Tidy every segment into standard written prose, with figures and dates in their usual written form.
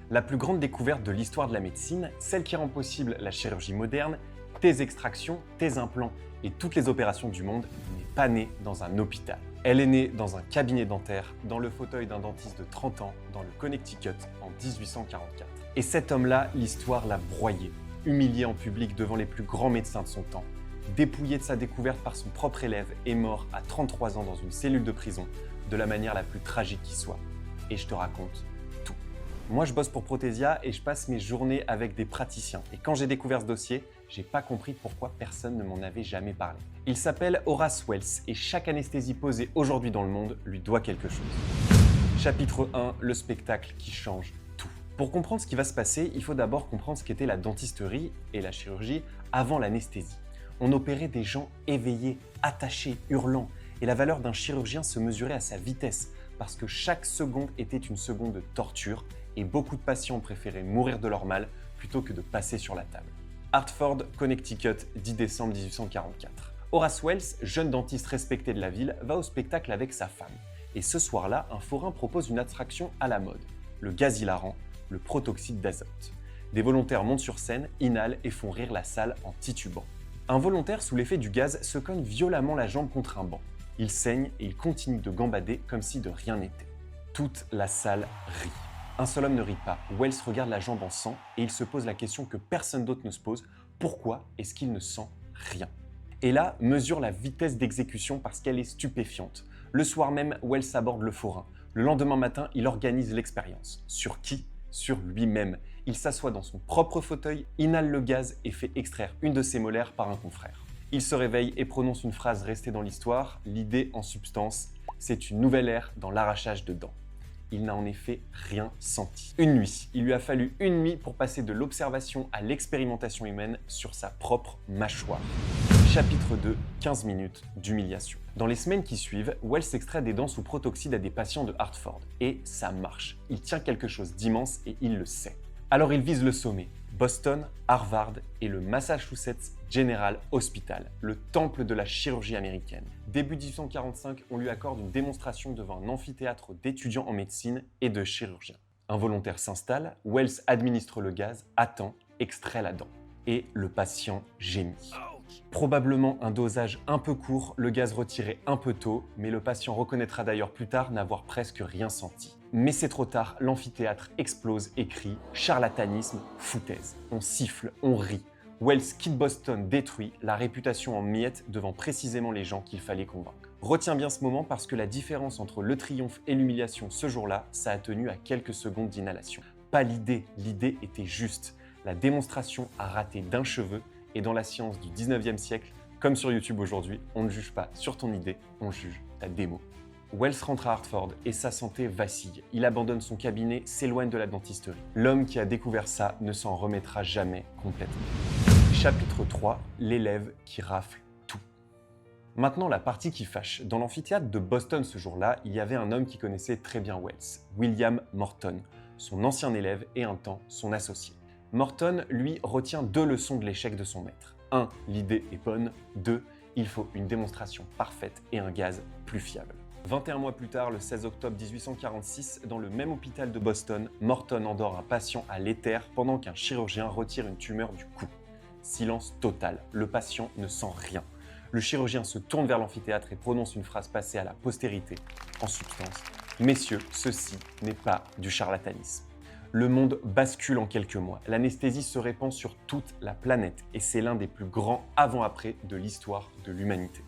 La plus grande découverte de l'histoire de la médecine, celle qui rend possible la chirurgie moderne, tes extractions, tes implants et toutes les opérations du monde, n'est pas née dans un hôpital. Elle est née dans un cabinet dentaire, dans le fauteuil d'un dentiste de 30 ans, dans le Connecticut en 1844. Et cet homme-là, l'histoire l'a broyé, humilié en public devant les plus grands médecins de son temps, dépouillé de sa découverte par son propre élève et mort à 33 ans dans une cellule de prison, de la manière la plus tragique qui soit. Et je te raconte tout. Moi, je bosse pour Prothesia et je passe mes journées avec des praticiens. Et quand j'ai découvert ce dossier, j'ai pas compris pourquoi personne ne m'en avait jamais parlé. Il s'appelle Horace Wells et chaque anesthésie posée aujourd'hui dans le monde lui doit quelque chose. Chapitre 1, le spectacle qui change tout. Pour comprendre ce qui va se passer, il faut d'abord comprendre ce qu'était la dentisterie et la chirurgie avant l'anesthésie. On opérait des gens éveillés, attachés, hurlants, et la valeur d'un chirurgien se mesurait à sa vitesse, parce que chaque seconde était une seconde de torture, et beaucoup de patients préféraient mourir de leur mal plutôt que de passer sur la table. Hartford, Connecticut, 10 décembre 1844. Horace Wells, jeune dentiste respecté de la ville, va au spectacle avec sa femme. Et ce soir-là, un forain propose une attraction à la mode, le gaz hilarant, le protoxyde d'azote. Des volontaires montent sur scène, inhalent et font rire la salle en titubant. Un volontaire sous l'effet du gaz se cogne violemment la jambe contre un banc. Il saigne et il continue de gambader comme si de rien n'était. Toute la salle rit. Un seul homme ne rit pas. Wells regarde la jambe en sang et il se pose la question que personne d'autre ne se pose. Pourquoi est-ce qu'il ne sent rien? Et là, mesure la vitesse d'exécution parce qu'elle est stupéfiante. Le soir même, Wells aborde le forain. Le lendemain matin, il organise l'expérience. Sur qui? Sur lui-même. Il s'assoit dans son propre fauteuil, inhale le gaz et fait extraire une de ses molaires par un confrère. Il se réveille et prononce une phrase restée dans l'histoire. L'idée en substance, c'est une nouvelle ère dans l'arrachage de dents. Il n'a en effet rien senti. Une nuit. Il lui a fallu une nuit pour passer de l'observation à l'expérimentation humaine sur sa propre mâchoire. Chapitre 2, 15 minutes d'humiliation. Dans les semaines qui suivent, Wells extrait des dents sous protoxyde à des patients de Hartford. Et ça marche. Il tient quelque chose d'immense et il le sait. Alors il vise le sommet. Boston, Harvard et le Massachusetts General Hospital, le temple de la chirurgie américaine. Début 1845, on lui accorde une démonstration devant un amphithéâtre d'étudiants en médecine et de chirurgiens. Un volontaire s'installe, Wells administre le gaz, attend, extrait la dent. Et le patient gémit. Probablement un dosage un peu court, le gaz retiré un peu tôt, mais le patient reconnaîtra d'ailleurs plus tard n'avoir presque rien senti. Mais c'est trop tard, l'amphithéâtre explose et crie « Charlatanisme, foutaise ». On siffle, on rit. Wells quitte Boston détruit, la réputation en miettes devant précisément les gens qu'il fallait convaincre. Retiens bien ce moment parce que la différence entre le triomphe et l'humiliation ce jour-là, ça a tenu à quelques secondes d'inhalation. Pas l'idée était juste. La démonstration a raté d'un cheveu et dans la science du 19e siècle, comme sur YouTube aujourd'hui, on ne juge pas sur ton idée, on juge ta démo. Wells rentre à Hartford et sa santé vacille. Il abandonne son cabinet, s'éloigne de la dentisterie. L'homme qui a découvert ça ne s'en remettra jamais complètement. Chapitre 3, l'élève qui rafle tout. Maintenant, la partie qui fâche. Dans l'amphithéâtre de Boston ce jour-là, il y avait un homme qui connaissait très bien Wells, William Morton, son ancien élève et un temps son associé. Morton, lui, retient 2 leçons de l'échec de son maître. 1. L'idée est bonne. 2. Il faut une démonstration parfaite et un gaz plus fiable. 21 mois plus tard, le 16 octobre 1846, dans le même hôpital de Boston, Morton endort un patient à l'éther pendant qu'un chirurgien retire une tumeur du cou. Silence total, le patient ne sent rien. Le chirurgien se tourne vers l'amphithéâtre et prononce une phrase passée à la postérité. En substance, « Messieurs, ceci n'est pas du charlatanisme ». Le monde bascule en quelques mois. L'anesthésie se répand sur toute la planète et c'est l'un des plus grands avant-après de l'histoire de l'humanité.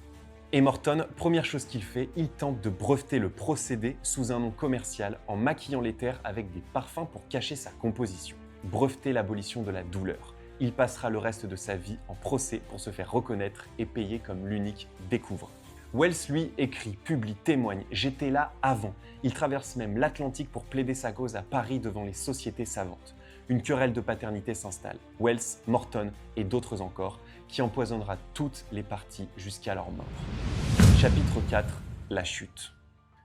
Et Morton, première chose qu'il fait, il tente de breveter le procédé sous un nom commercial en maquillant l'éther avec des parfums pour cacher sa composition. Breveter l'abolition de la douleur. Il passera le reste de sa vie en procès pour se faire reconnaître et payer comme l'unique découvreur. Wells, lui, écrit, publie, témoigne « J'étais là avant ». Il traverse même l'Atlantique pour plaider sa cause à Paris devant les sociétés savantes. Une querelle de paternité s'installe. Wells, Morton et d'autres encore, qui empoisonnera toutes les parties jusqu'à leur mort. Chapitre 4, la chute.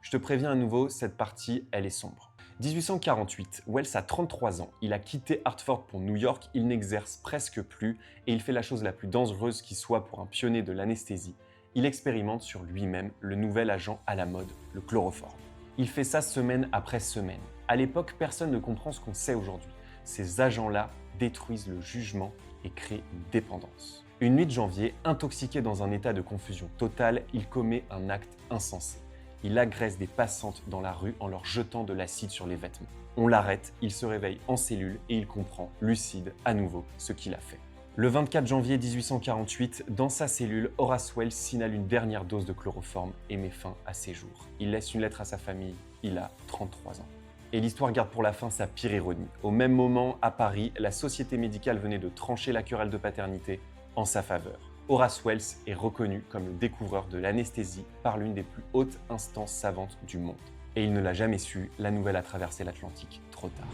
Je te préviens à nouveau, cette partie, elle est sombre. 1848, Wells a 33 ans, il a quitté Hartford pour New York, il n'exerce presque plus et il fait la chose la plus dangereuse qui soit pour un pionnier de l'anesthésie. Il expérimente sur lui-même le nouvel agent à la mode, le chloroforme. Il fait ça semaine après semaine. À l'époque, personne ne comprend ce qu'on sait aujourd'hui. Ces agents-là détruisent le jugement et créent une dépendance. Une nuit de janvier, intoxiqué dans un état de confusion totale, il commet un acte insensé. Il agresse des passantes dans la rue en leur jetant de l'acide sur les vêtements. On l'arrête, il se réveille en cellule et il comprend, lucide, à nouveau, ce qu'il a fait. Le 24 janvier 1848, dans sa cellule, Horace Wells s'inhale une dernière dose de chloroforme et met fin à ses jours. Il laisse une lettre à sa famille, il a 33 ans. Et l'histoire garde pour la fin sa pire ironie. Au même moment, à Paris, la société médicale venait de trancher la querelle de paternité en sa faveur. Horace Wells est reconnu comme le découvreur de l'anesthésie par l'une des plus hautes instances savantes du monde. Et il ne l'a jamais su, la nouvelle a traversé l'Atlantique trop tard.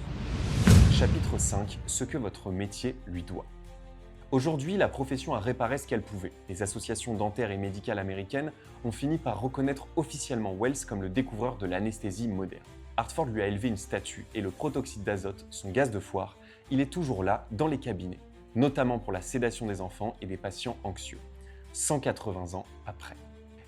Chapitre 5. Ce que votre métier lui doit. Aujourd'hui, la profession a réparé ce qu'elle pouvait. Les associations dentaires et médicales américaines ont fini par reconnaître officiellement Wells comme le découvreur de l'anesthésie moderne. Hartford lui a élevé une statue et le protoxyde d'azote, son gaz de foire, il est toujours là dans les cabinets, notamment pour la sédation des enfants et des patients anxieux, 180 ans après.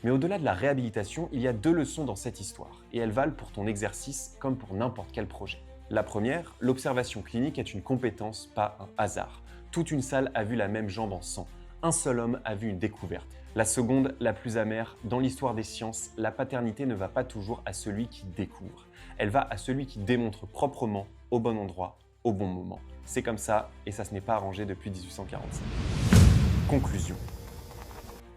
Mais au-delà de la réhabilitation, il y a deux leçons dans cette histoire, et elles valent pour ton exercice comme pour n'importe quel projet. La première, l'observation clinique est une compétence, pas un hasard. Toute une salle a vu la même jambe en sang. Un seul homme a vu une découverte. La seconde, la plus amère, dans l'histoire des sciences, la paternité ne va pas toujours à celui qui découvre. Elle va à celui qui démontre proprement, au bon endroit, au bon moment. C'est comme ça, et ça se n'est pas arrangé depuis 1845. Conclusion.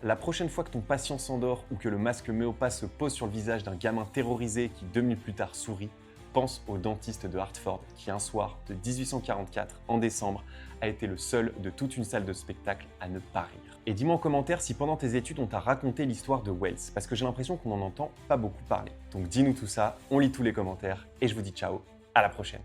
La prochaine fois que ton patient s'endort ou que le masque Méopa se pose sur le visage d'un gamin terrorisé qui 2 minutes plus tard sourit, pense au dentiste de Hartford qui un soir de 1844, en décembre, a été le seul de toute une salle de spectacle à ne pas rire. Et dis-moi en commentaire si pendant tes études on t'a raconté l'histoire de Wells, parce que j'ai l'impression qu'on n'en entend pas beaucoup parler. Donc dis-nous tout ça, on lit tous les commentaires, et je vous dis ciao, à la prochaine.